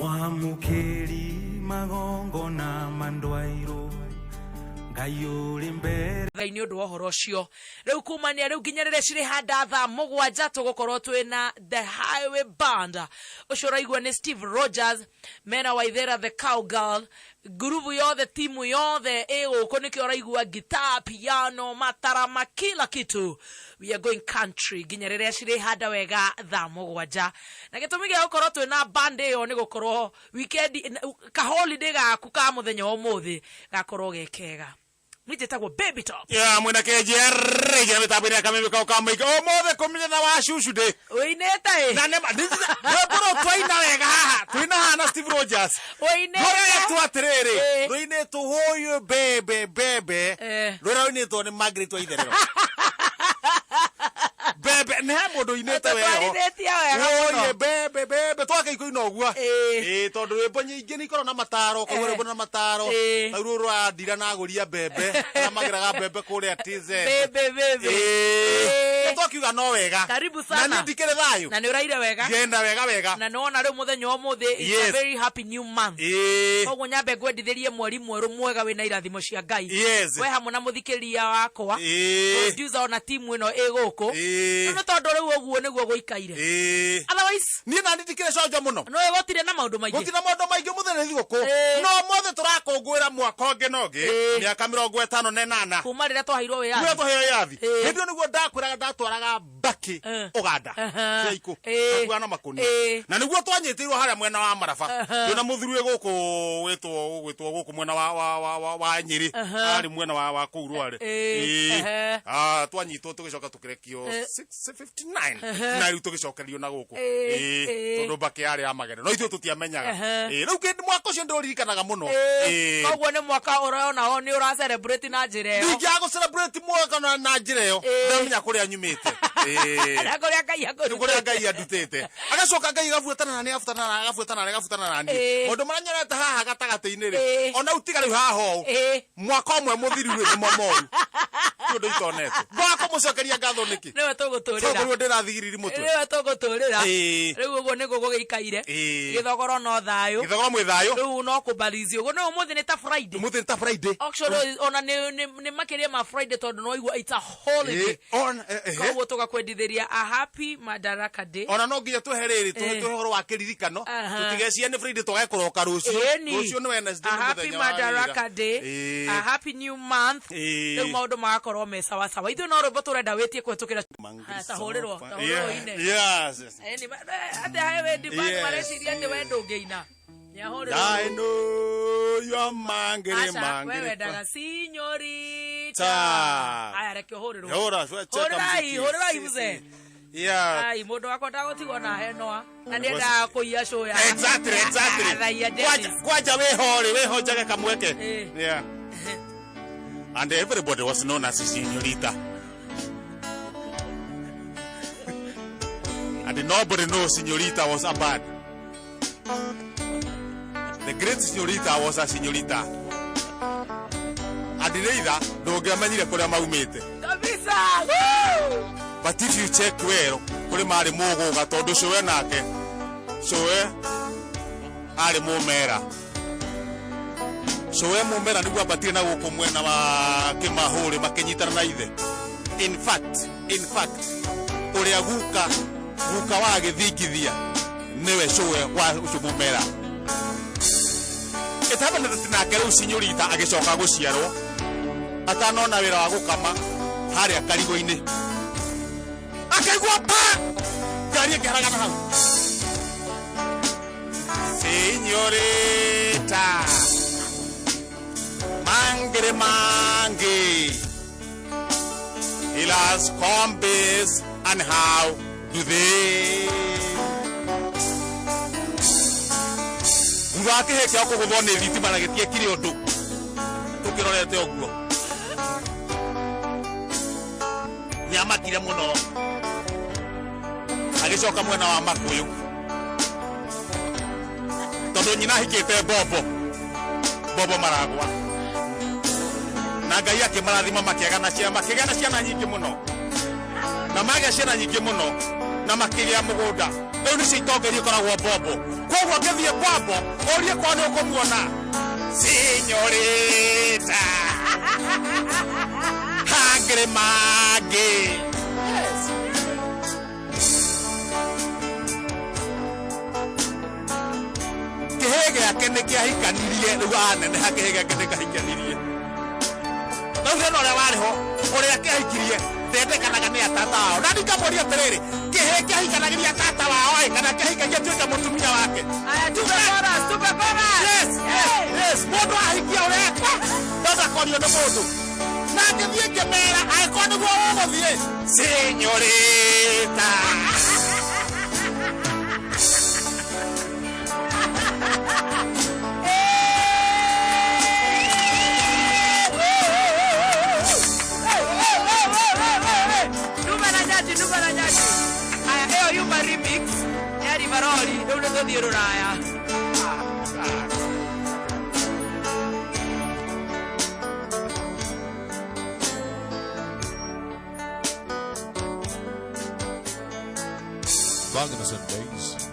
Mwamukeri magongo na mandwairo ngayuri mbere ni undu wa horo cio riu kumania riu nginyarire ciri handa tha mugwanja tugukorwo twina the highway band ucio raigua ni Steve Rogers Mena Waithera the cowgirl gurubu yothe timu yothe iguko nikio raigua guitar piano matarama kila kitu. We are going country nginyarire ciri handa wega tha mugwanja na gitumi gia gukorwo twina band iyo ni gukorwo weekend ka holiday gaku ka muthenya umuthi gakorwo gekega. Nijetago baby talk. Ya mwena kejere ya metabira kama kama mothe komile na washushu de. Oineta e. Na nema bro twaina wega haha. Twina hana Steve Rogers. Oineta. Hore tu atrere. Roine tu hoyo bebe. Roine tu ni Margaret wa itherero. Bebe ne modo ineta wega. Oye bebe toka iko inogwa. Tondu wimbo nyingi ni korona mataro ko wimbo na mataro. Ruru adira na guria bebe. Na magiraga bebe kule atize. Bebe. Tokiuga no wega. Karibu sana. Na ndikere thayo. Na ni uraire wega. Genda wega. Na nona riu muthenya omuthe is a very happy new month. Koguo nyambe gwendithirie mweri mweru mwega wina irathimo cia Ngai. We hamwe na muthikiria wakwa. Producer ona timu ino iguku. No tondu riu oguo niguo guikaire. Otherwise ni na ndikire cojo muno. No egotire na maundu maingi. Gotira maundu maingi muthenya thiguku. No mothe turakongwira mwaka ungi nogi. Miaka 58 kuma rira twaheirwo we yathi. Twaheirwo yathi. Hindio niguo ndakwiraga ndatwaraga Mbaki Uganda. Ciaiku. Akuana makoni. Na niguo twanyitirwo haria mwena wa Maraba. Ndona muthuru guku wetwo guku mwena wa Nyeri. Ari mwena wa Kuuru ari. Twanyitwo tugicoka tukirekio 659. Na riu tugicokerio na guku. Tondu Mbaki ari amagere. No ithu tutiamenyaga. Riu kindi mwaka ucio ndoririkanaga muno. Koguo ni mwaka urona ho ni ura celebrate na njira iyo. Ndingi go celebrate mwaka na njira iyo. Ndamenya kuria nyumite. Na kuria Ngai adutete. Agacoka Ngai gabuetana na ni. Mundu maranyarete haha gatagate-ini ri. Ona utigari haha mwaka omwe muthiru ri momoru. Tundu itonete. Mwaka mucokeria ngatho niki. Niwe tuguturira. Toguru ndirathigiriri mutwe. Niwe tuguturira. Riu uguo ni gugikaire. Githogoro no thayo. Githogoro mwe thayo. Riu no kubalizio. Uguo no umuthi ni ta Friday. Umuthi ni ta Friday. Actually ona ni makiria ma Friday tondu no igua it's a holiday. Koguo tugakwendithiria a happy Madaraka Day. Ona no nginya tuheriri tuhoro wa kiririkano. Tutigeciria ni Friday tugekoroka rucio. Rucio ni Wednesday ni muthenya wa Madaraka Day. A happy new month. Riu maundu magakorwo me sawa sawa. Ithu no rwimbo turenda witie kwetukira tahurirwo ine. Yes. Ate highway demand mareciria ndi wendo ngeina. I know your mangere. Wewe daga sinyorita. Aya reke horirwo. Horai mzee. Yeah. Ai mundu wako ndagutigwo na henoa. Na ndenda kuia show ya. Exactly. Kwaja wehojage kamweke. Yeah. And everybody was known as Signorita. And nobody knows Signorita was a bad. The great Signorita was a Signorita. And neither ndongiamenyire kuria maumite. Kabisa. But if you check well, kuri mari muguga tondu cowe nake. Cowe ari mumera. Cowe mumera niguo abatire na guku mwena wa Kimahuri makinyitana na ithe. In fact, uria guka wa githingithia niwe cowe wa ucio mumera. Etaba nake riu Signorita agicoka guciarwo atanona wira wa gukama haria karigo-ini. Akaigua pa gari ngiharaga na hau. Signorita Mangi Ilas combis and how do they Ngake heke ako gubone thitima na gitie kiri undu tukirorete oguo nyamakire muno agicoka mwena wa Makuyu tondu nyina hikite bobo maragwa na Ngai akimarathima makigana ciana nyingi muno na magĩa ciana nyingi muno na makigĩa mugunda riu ni citongerie koragwo bobo koguo ngithie kwambo urie kwa ni ukumuona Senyorita Hangry Maggie. Kihege ake nä kä ahikanirie rä u aneneha kä hege ake nä kahikanirie rä u hena å rä a warä ho å rä a kä ahikirie ndendekanaga nä atata wao na ndikamåria atä rä rä kä hä kä ahikanagä atata wao kana kä ahikagia tuä ka må tumia wake må ndå ahikia å rekwa ndonakorio nä må ndå na ngä thiä ngä mera angä korwo nä guo å gå thiä Senyorita remix ya Rivaroli rä u nä tå thiä rå raya Wagner's and Bass.